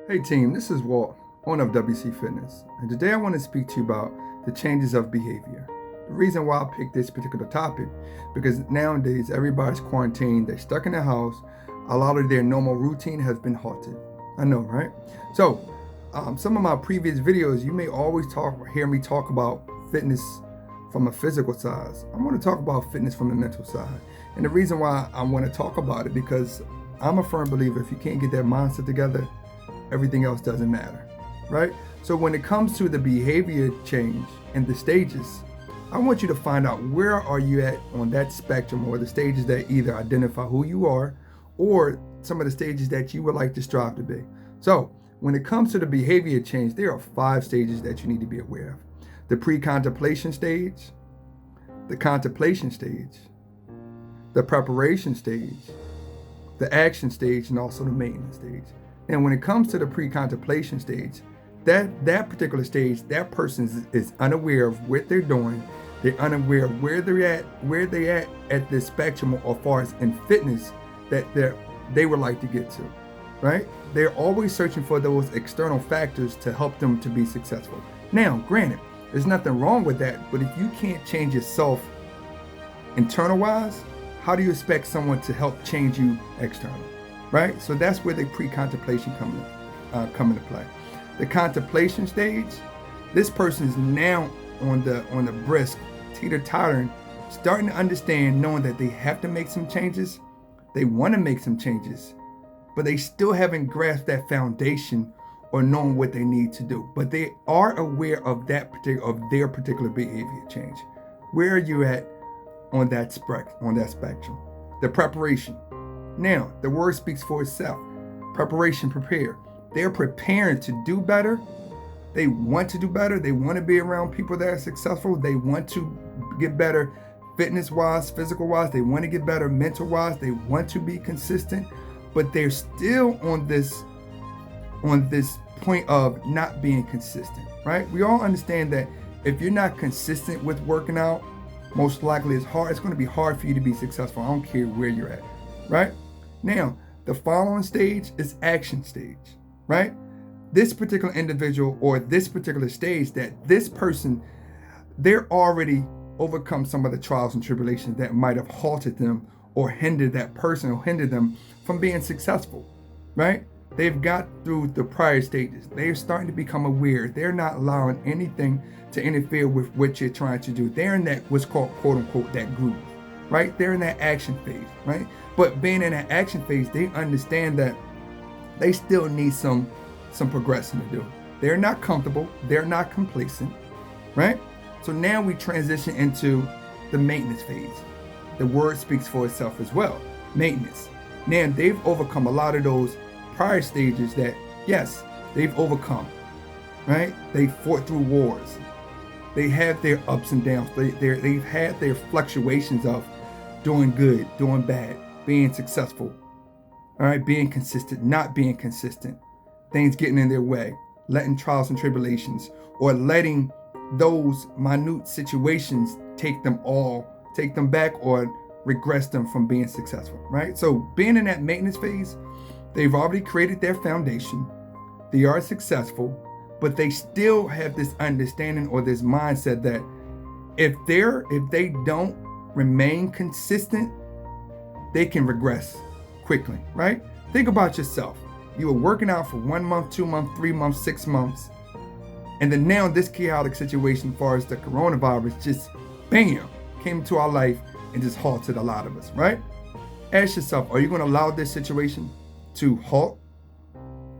Hey team, this is Walt, owner of WC Fitness, and today I want to speak to you about the changes of behavior. The reason why I picked this particular topic, because nowadays everybody's quarantined, they're stuck in their house, a lot of their normal routine has been halted. I know, right? So, some of my previous videos, you may always hear me talk about fitness from a physical side. I want to talk about fitness from a mental side. And the reason why I want to talk about it, because I'm a firm believer if you can't get that mindset together, everything else doesn't matter, right? So when it comes to the behavior change and the stages, I want you to find out where are you at on that spectrum, or the stages that either identify who you are or some of the stages that you would like to strive to be. So when it comes to the behavior change, there are 5 stages that you need to be aware of. The pre-contemplation stage, the contemplation stage, the preparation stage, the action stage, and also the maintenance stage. And when it comes to the pre-contemplation stage, that particular stage, that person is unaware of what they're doing. They're unaware of where they're at this spectrum, or far as in fitness that they would like to get to, right? They're always searching for those external factors to help them to be successful. Now, granted, there's nothing wrong with that, but if you can't change yourself internal-wise, how do you expect someone to help change you externally? Right? So that's where the pre-contemplation come into play. The contemplation stage, this person is now on the brisk, teeter-tottering, starting to understand, knowing that they have to make some changes. They want to make some changes, but they still haven't grasped that foundation or known what they need to do. But they are aware of their particular behavior change. Where are you at on that spectrum? The preparation. Now, the word speaks for itself. Preparation, prepare. They're preparing to do better. They want to do better. They want to be around people that are successful. They want to get better fitness-wise, physical-wise. They want to get better mental-wise. They want to be consistent, but they're still on this point of not being consistent, right? We all understand that if you're not consistent with working out, most likely it's going to be hard for you to be successful. I don't care where you're at, right? Now, the following stage is action stage, right? This particular individual, or this particular stage, that this person, they're already overcome some of the trials and tribulations that might have halted them or hindered that person or hindered them from being successful, right? They've got through the prior stages. They're starting to become aware. They're not allowing anything to interfere with what you're trying to do. They're in that what's called, quote unquote, that groove, right? They're in that action phase, right? But being in that action phase, they understand that they still need some progressing to do. They're not comfortable. They're not complacent, right? So now we transition into the maintenance phase. The word speaks for itself as well. Maintenance. Now they've overcome a lot of those prior stages that, yes, they've overcome, right? They fought through wars. They have their ups and downs. They've had their fluctuations of doing good, doing bad, being successful, all right, being consistent, not being consistent, things getting in their way, letting trials and tribulations, or letting those minute situations take them back or regress them from being successful, right? So being in that maintenance phase, they've already created their foundation. They are successful, but they still have this understanding or this mindset that if they don't remain consistent, they can regress quickly, right? Think about yourself. You were working out for 1 month, 2 months, 3 months, 6 months, and then now this chaotic situation as far as the coronavirus just bam came into our life and just halted a lot of us, right? Ask yourself, are you going to allow this situation to halt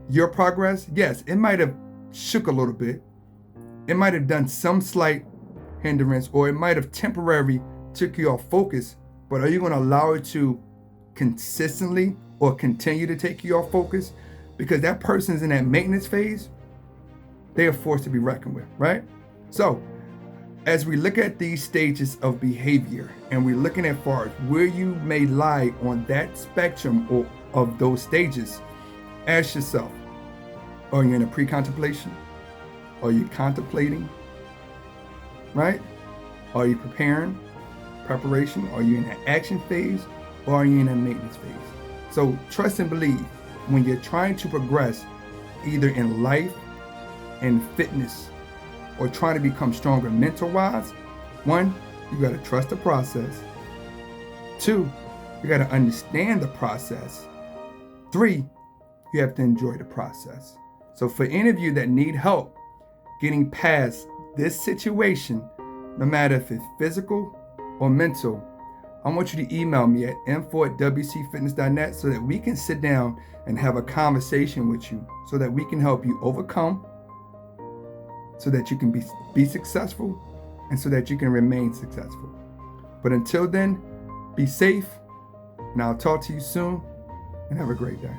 your progress? Yes, it might have shook a little bit. It might have done some slight hindrance, or it might have temporarily took you off focus, but are you going to allow it to consistently or continue to take you off focus? Because that person's in that maintenance phase, they are forced to be reckoned with, right? So as we look at these stages of behavior, and we're looking at far as where you may lie on that spectrum or of those stages, ask yourself, are you in a pre-contemplation? Are you contemplating? Right? Are you preparing? Preparation? Are you in an action phase? Or are you in a maintenance phase? So trust and believe, when you're trying to progress, either in life and fitness or trying to become stronger mental-wise, one, you got to trust the process. Two, you got to understand the process. Three, you have to enjoy the process. So for any of you that need help getting past this situation, no matter if it's physical or mental, I want you to email me at info@wcfitness.net so that we can sit down and have a conversation with you so that we can help you overcome, so that you can be successful, and so that you can remain successful. But until then, be safe, and I'll talk to you soon, and have a great day.